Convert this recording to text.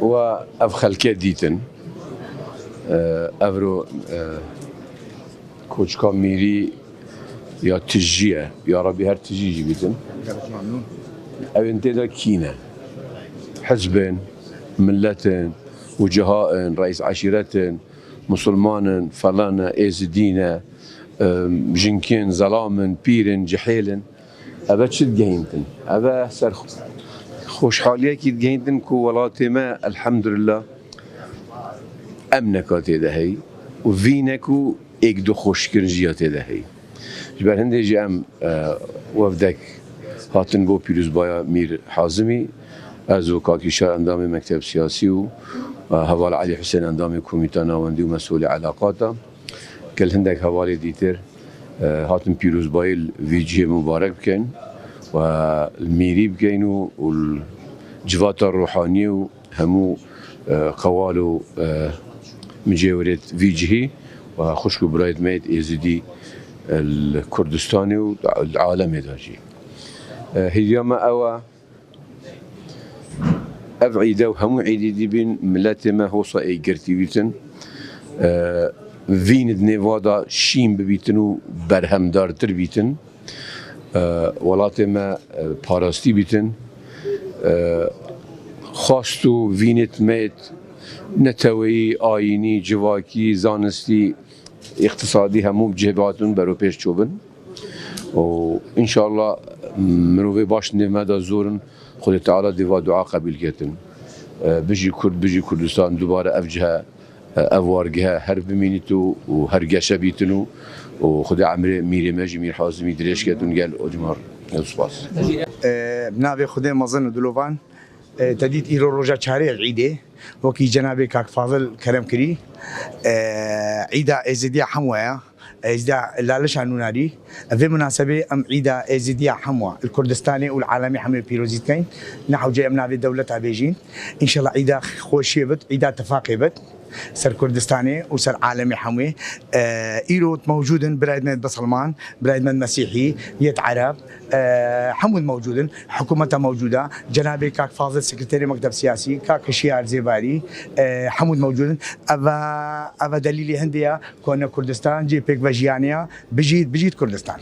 وأف خلقية ديتن أفرو كوتش كاميري يا تجية يا ربي هر تجيجي بيتن أو انتدا كينا حزبين ملتين وجهاء رئيس عشيرتين مسلمان فلانا إيزدينا جنكين ظلامن بيرن جحيلن أبا تشد جهينتن أبا سر خوش حالية كي جهينتن كو ولاتي ما الحمد لله أمنكاتي دهي وفينكو إقدو خوش كرنجياتي دهي جبال هندي جي أم وفدك هاتن بو بيروز بايا مير حازمي أزو كاكي شار أندامي مكتب سياسي و هوال علي حسين أندامي كوميتا ناوندي ومسؤولي علاقاتا كل هندك هوالي ديتر هاتن بيروز بايا الفيجي مبارك بكين والميري بكين والجواتا الروحانية وهمو قوالو مجاورة فيجي وخشكو برايد ميت إيزيدي الكردستاني والعالمي داجي هيما أوا أبعيدا وهمو عيدي دي بين ملاتي ما هو صائي قرتي بيتن فين دنيفادا شين ببيتن وبرهم دار تربيتن ولاتي ما باراستي بيتن خاستو فينت ميت نتوي آيني جواكي زانستي اقتصادي همو بجهباتون برو پیش چوبن وإن شاء الله مروفي باش نمدا زورن خود تعالى ديوا دعاء قبيل كتن بيجي كرد بيجي كردستان دوباره أفجها أفوارجها هرب مينيتو وهرجشة بيتنو وخد عمري ميري ماجي مير حازمي دريش كتن قال أجمار سباس بنابي خدي مظن دلوفان تديت إيرو روجا شهري العيدة وكي جنابي كاك فاضل كرم كري عيدة إزديا حموة إزديا لالش عنوناري في مناسبة أم عيدة إزديا حموة الكردستاني والعالمي حمي بيروزيت كين نحو جاي أمنا في دولة بيجين إن شاء الله عيدة خوشية بت عيدة اتفاقية بت سر كردستاني وسر عالمي حموي إيرو موجودن برايدنا بسلمان برايدنا مسيحي يت عرب حمود موجودن حكومتها موجودة جنابي كاك فاضل سكرتيري مكتب سياسي كاك شيار زيباري حمود موجودن أبا دليلي هندية كون كردستان جي بيك فاجيانيا بجيت كردستان